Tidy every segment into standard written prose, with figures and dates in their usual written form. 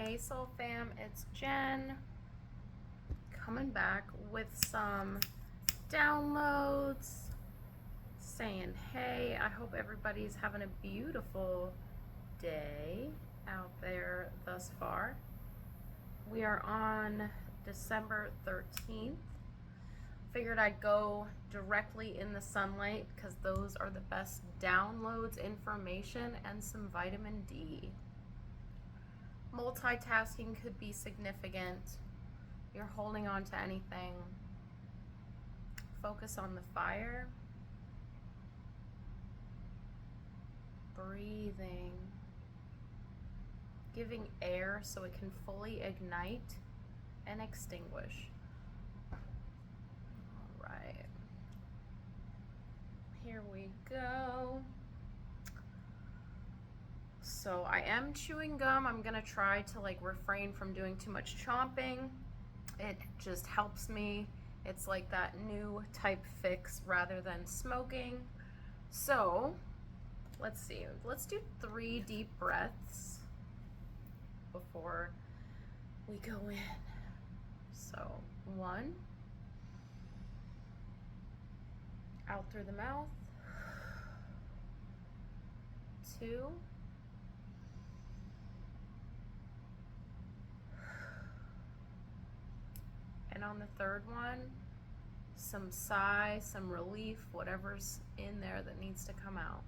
Hey Soul Fam, it's Jen coming back with some downloads saying hey. I hope everybody's having a beautiful day out there thus far. We are on December 13th. Figured I'd go directly in the sunlight because those are the best downloads, information, and some vitamin D. Multitasking could be significant. You're holding on to anything. Focus on the fire. Breathing. Giving air so it can fully ignite and extinguish. Alright. Here we go. So I am chewing gum. I'm gonna try to refrain from doing too much chomping. It just helps me. It's like that new type fix rather than smoking. So let's see. Let's do 3 deep breaths before we go in. So 1, out through the mouth. 2, and on the third one, some sigh, some relief, whatever's in there that needs to come out.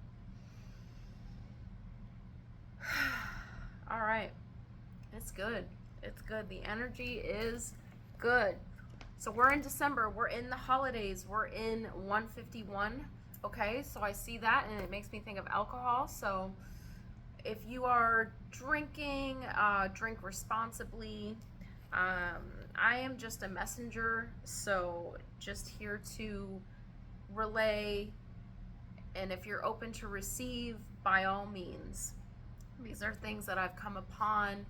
All right, it's good. It's good. The energy is good. So we're in December. We're in the holidays. We're in 151. Okay, so I see that and it makes me think of alcohol. So if you are drinking, drink responsibly. I am just a messenger, so just here to relay, and if you're open to receive, by all means. These are things that I've come upon,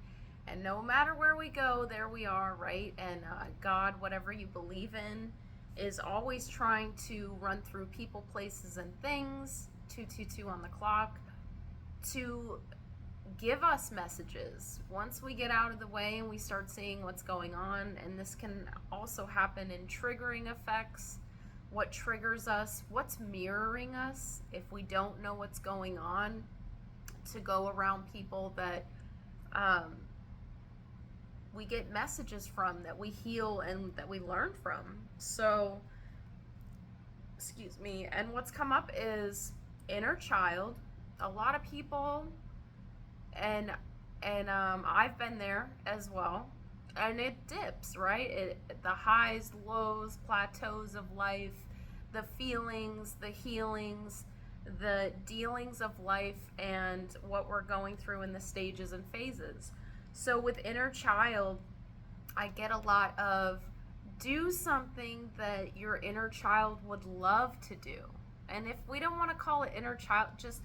and no matter where we go, there we are, right? And God, whatever you believe in, is always trying to run through people, places, and things, 222 on the clock, to give us messages once we get out of the way and we start seeing what's going on. And this can also happen in triggering effects. What triggers us, what's mirroring us if we don't know what's going on, to go around people that we get messages from, that we heal and that we learn from. So excuse me. And what's come up is inner child. A lot of people, and I've been there as well, and it dips, right? The highs, lows, plateaus of life, the feelings, the healings, the dealings of life, and what we're going through in the stages and phases. So with inner child, I get a lot of, do something that your inner child would love to do. And if we don't want to call it inner child, just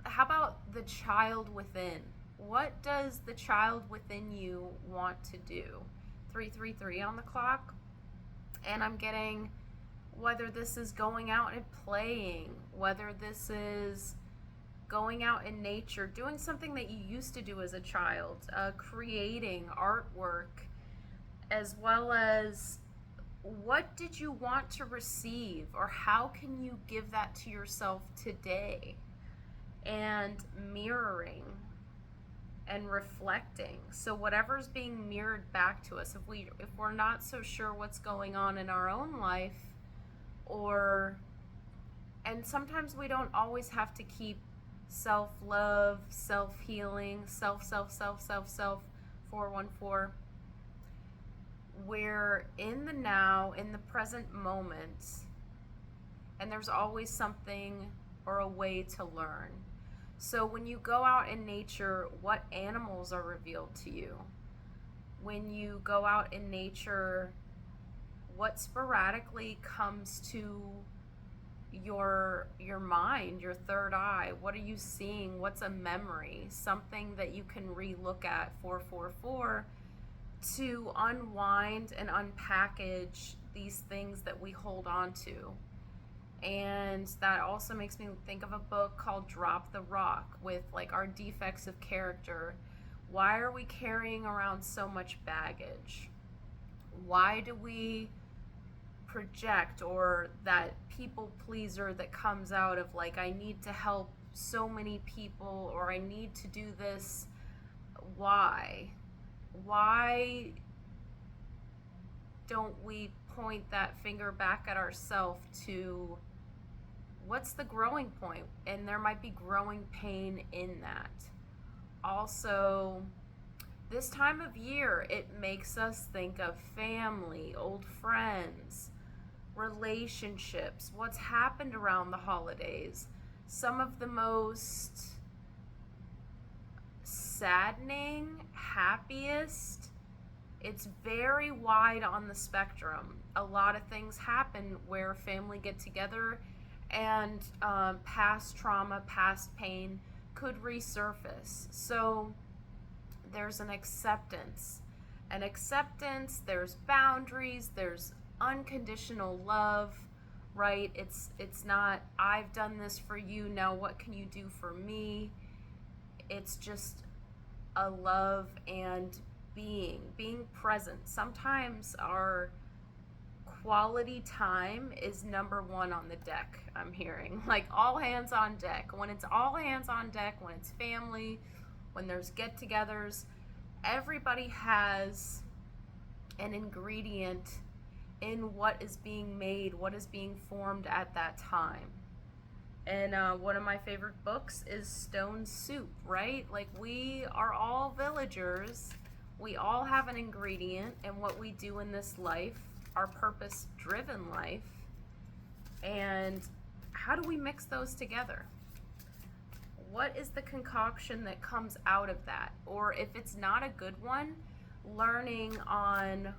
how about the child within? What does the child within you want to do? 333 on the clock. And I'm getting, whether this is going out and playing, whether this is going out in nature, doing something that you used to do as a child, creating artwork, as well as what did you want to receive, or how can you give that to yourself today? And mirroring and reflecting. So whatever's being mirrored back to us, if we're not so sure what's going on in our own life, and sometimes we don't always have to keep self-love, self-healing, self 414. We're in the now, in the present moment, and there's always something or a way to learn. So when you go out in nature, what animals are revealed to you? When you go out in nature, what sporadically comes to your mind, your third eye? What are you seeing? What's a memory? Something that you can re-look at, 444, to unwind and unpackage these things that we hold on to. And that also makes me think of a book called Drop the Rock, with our defects of character, Why are we carrying around so much baggage? Why do we project, or that people pleaser that comes out of like, I need to help so many people, or I need to do this? Why? Why don't we point that finger back at ourselves to what's the growing point? And there might be growing pain in that. Also, this time of year, it makes us think of family, old friends, relationships, what's happened around the holidays. Some of the most saddening, happiest, it's very wide on the spectrum. A lot of things happen where family get together, and past trauma, past pain could resurface. So there's an acceptance. There's boundaries, there's unconditional love, right? It's not, I've done this for you, now what can you do for me? It's just a love and being present. Sometimes our quality time is number one on the deck, I'm hearing. Like, all hands on deck. When it's all hands on deck, when it's family, when there's get-togethers, everybody has an ingredient in what is being made, what is being formed at that time. And one of my favorite books is Stone Soup, right? Like, we are all villagers. We all have an ingredient in what we do in this life, our purpose-driven life. And how do we mix those together? What is the concoction that comes out of that? Or if it's not a good one, learning on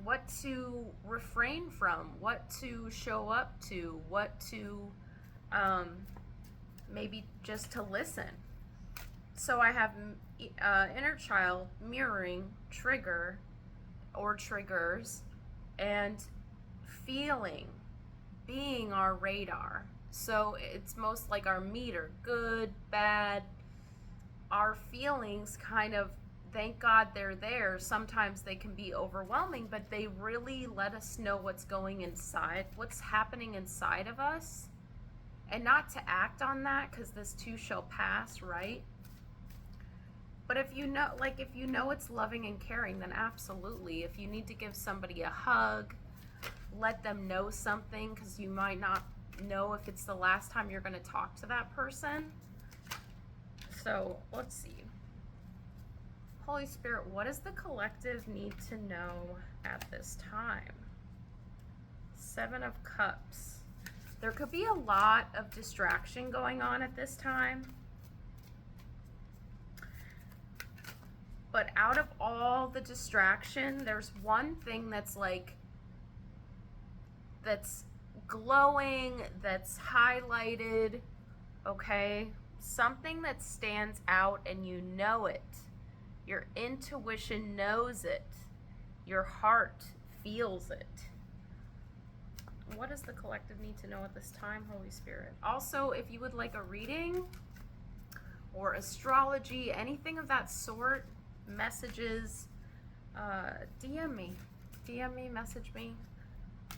what to refrain from, what to show up to, what to maybe just to listen. So I have inner child, mirroring, trigger or triggers, and feeling being our radar. So it's most like our meter, good, bad. Our feelings kind of, thank God they're there. Sometimes they can be overwhelming, but they really let us know what's going inside, what's happening inside of us, and not to act on that, because this too shall pass, right? But if you know it's loving and caring, then absolutely. If you need to give somebody a hug, let them know something, because you might not know if it's the last time you're going to talk to that person. So let's see. Holy Spirit, what does the collective need to know at this time? Seven of Cups. There could be a lot of distraction going on at this time. But out of all the distraction, there's one thing that's glowing, that's highlighted, okay? Something that stands out and you know it. Your intuition knows it. Your heart feels it. What does the collective need to know at this time, Holy Spirit? Also, if you would like a reading or astrology, anything of that sort, messages, DM me, message me,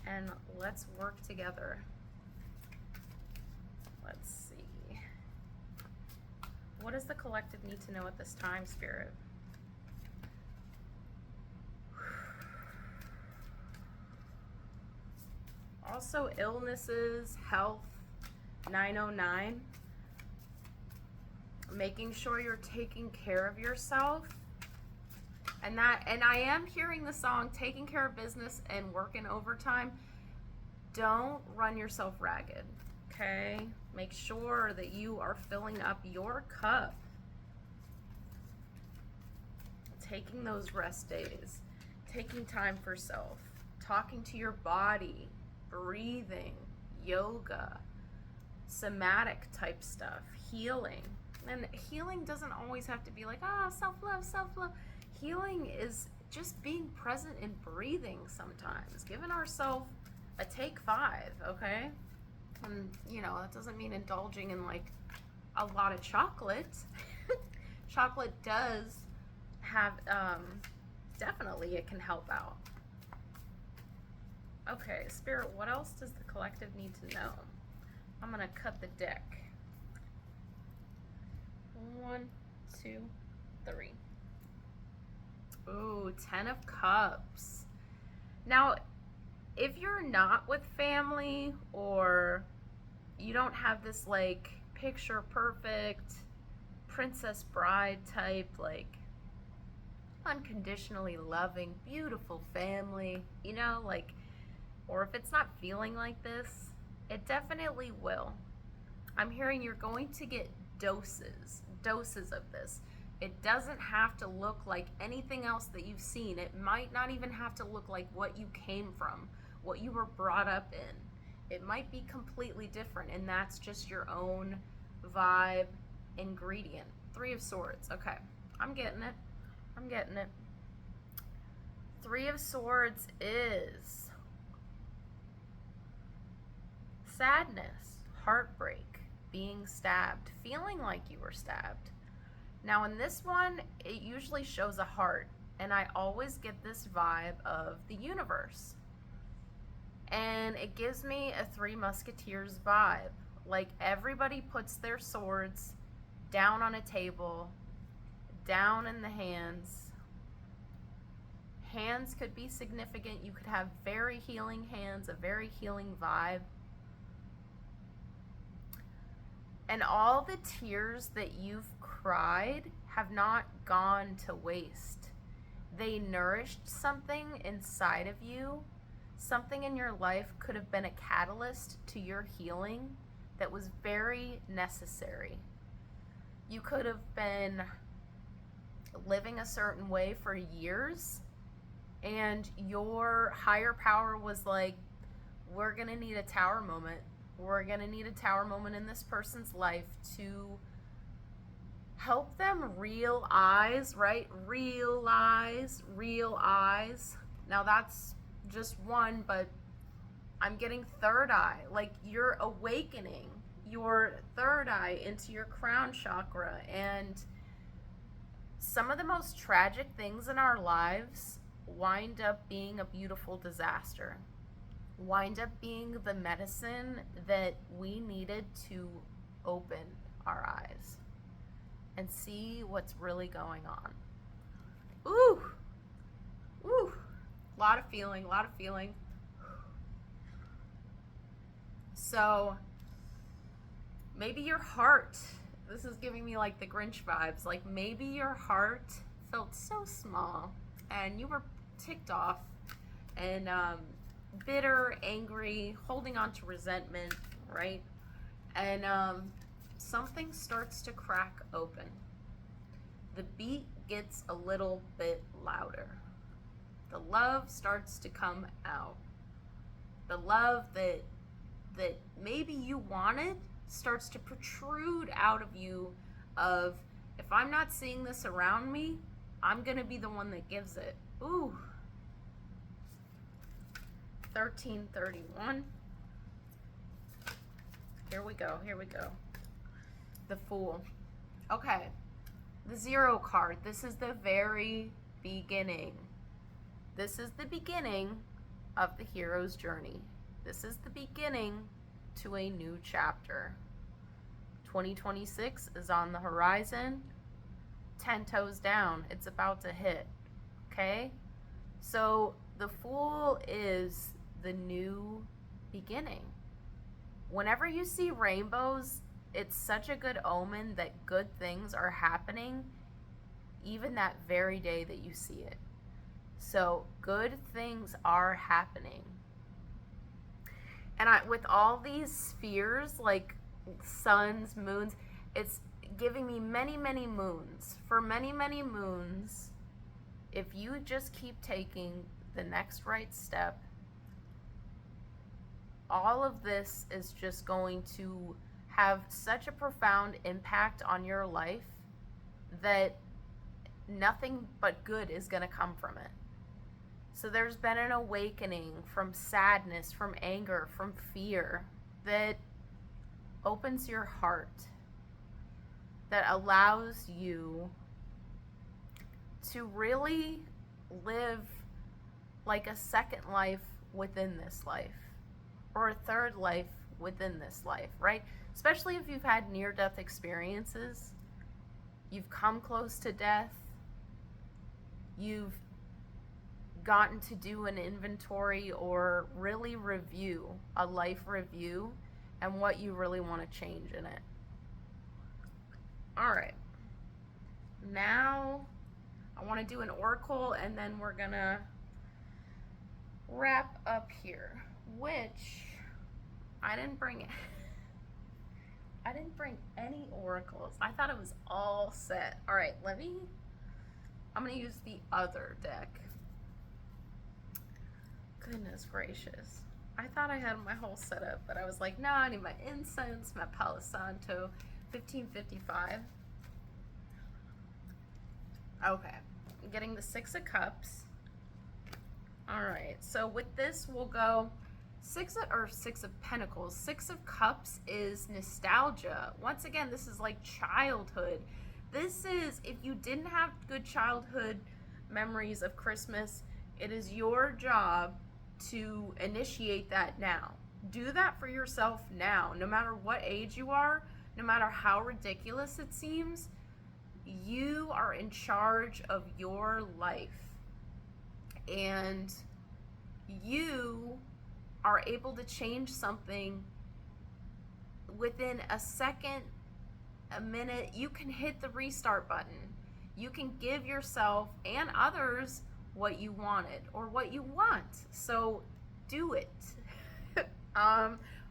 and let's work together. Let's see. What does the collective need to know at this time, Spirit? Also, illnesses, health, 909. Making sure you're taking care of yourself. And I am hearing the song, taking care of business and working overtime. Don't run yourself ragged, okay? Make sure that you are filling up your cup. Taking those rest days, taking time for self, talking to your body, breathing, yoga, somatic type stuff, healing. And healing doesn't always have to be like, self-love, self-love. Healing is just being present and breathing sometimes, giving ourselves a take 5, okay? And, that doesn't mean indulging in, like, a lot of chocolate. chocolate does have, definitely it can help out. Okay, Spirit, what else does the collective need to know? I'm gonna cut the deck. 1, 2, 3. Ooh, 10 of Cups. Now, if you're not with family, or you don't have this like picture perfect princess bride type, like unconditionally loving, beautiful family, you know, like, or if it's not feeling like this, it definitely will. I'm hearing you're going to get doses of this. It doesn't have to look like anything else that you've seen. It might not even have to look like what you came from, what you were brought up in. It might be completely different, and that's just your own vibe ingredient. 3 of Swords. Okay, I'm getting it. I'm getting it. 3 of Swords is sadness, heartbreak, being stabbed, feeling like you were stabbed. Now in this one, it usually shows a heart, and I always get this vibe of the universe. And it gives me a Three Musketeers vibe. Like everybody puts their swords down on a table, down in the hands. Hands could be significant. You could have very healing hands, a very healing vibe. And all the tears that you've cried have not gone to waste. They nourished something inside of you. Something in your life could have been a catalyst to your healing that was very necessary. You could have been living a certain way for years, and your higher power was like, we're gonna need a tower moment. We're gonna need a tower moment in this person's life to help them realize, right? Realize. Now that's just one, but I'm getting third eye. Like you're awakening your third eye into your crown chakra. And some of the most tragic things in our lives wind up being a beautiful disaster, wind up being the medicine that we needed to open our eyes and see what's really going on. Ooh, lot of feeling. So maybe your heart, this is giving me like the Grinch vibes, like maybe your heart felt so small and you were ticked off and bitter, angry, holding on to resentment, right? And something starts to crack open. The beat gets a little bit louder. The love starts to come out. The love that maybe you wanted starts to protrude out of you of, if I'm not seeing this around me, I'm gonna be the one that gives it. Ooh. 1331. Here we go. The Fool. Okay. The 0 card. This is the very beginning. This is the beginning of the hero's journey. This is the beginning to a new chapter. 2026 is on the horizon. 10 toes down. It's about to hit. Okay? So the Fool is the new beginning. Whenever you see rainbows, it's such a good omen that good things are happening even that very day that you see it. So good things are happening. And with all these spheres, like suns, moons, it's giving me many, many moons. For many, many moons, if you just keep taking the next right step, all of this is just going to have such a profound impact on your life that nothing but good is going to come from it. So there's been an awakening from sadness, from anger, from fear that opens your heart, that allows you to really live like a second life within this life, or a third life within this life, right? Especially if you've had near-death experiences, you've come close to death, you've gotten to do an inventory or really review, a life review, and what you really want to change in it. All right. Now I want to do an oracle, and then we're gonna wrap up here, which I didn't bring I didn't bring any oracles. I thought it was all set. All right, I'm gonna use the other deck. Goodness gracious. I thought I had my whole setup, but I was like, no, I need my incense, my Palo Santo, 1555. Okay, I'm getting the Six of Cups. All right, so with this, we'll go Six of Pentacles. Six of Cups is nostalgia. Once again, this is like childhood. This is, if you didn't have good childhood memories of Christmas, it is your job to initiate that now. Do that for yourself now. No matter what age you are, no matter how ridiculous it seems, you are in charge of your life. And you are able to change something within a second, a minute. You can hit the restart button. You can give yourself and others what you wanted or what you want. So do it.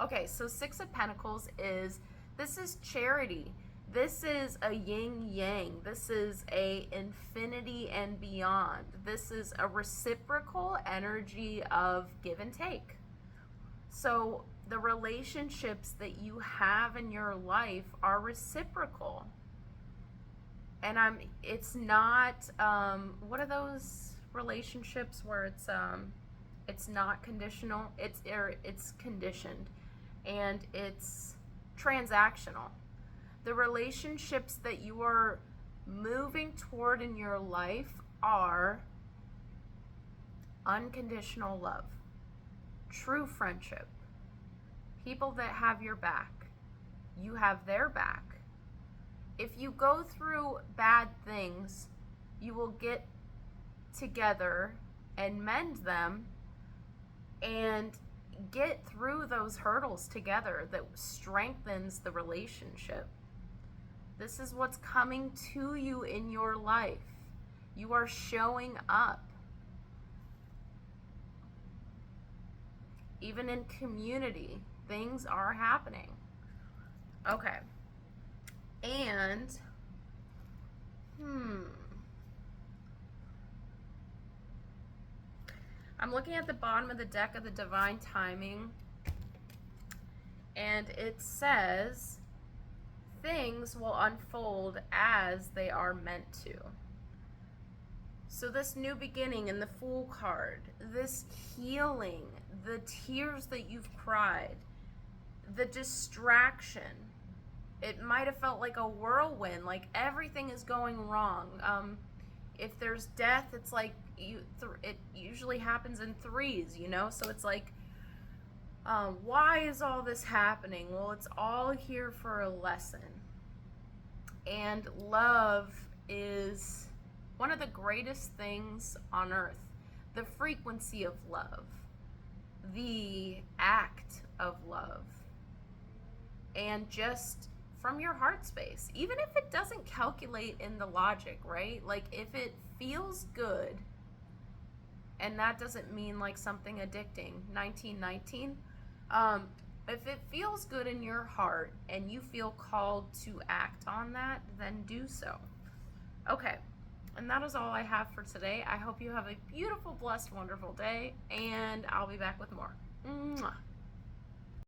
Okay, so Six of Pentacles this is charity. This is a yin yang. This is a infinity and beyond. This is a reciprocal energy of give and take. So the relationships that you have in your life are reciprocal. And it's not, what are those relationships where it's not conditional? It's conditioned, and it's transactional. The relationships that you are moving toward in your life are unconditional love, true friendship, people that have your back, you have their back. If you go through bad things, you will get together and mend them and get through those hurdles together. That strengthens the relationship. This is what's coming to you in your life. You are showing up. Even in community, things are happening. Okay. And, I'm looking at the bottom of the deck of the Divine Timing, and it says, things will unfold as they are meant to. So this new beginning and the Fool card, this healing, the tears that you've cried, the distraction, it might have felt like a whirlwind, like everything is going wrong. If there's death, it's like it usually happens in threes, so it's like, why is all this happening? Well, it's all here for a lesson. And love is one of the greatest things on earth. The frequency of love, the act of love, and just from your heart space, even if it doesn't calculate in the logic, right? Like if it feels good, and that doesn't mean like something addicting, 1919, if it feels good in your heart and you feel called to act on that, then do so. Okay, and that is all I have for today. I hope you have a beautiful, blessed, wonderful day, and I'll be back with more. Mwah.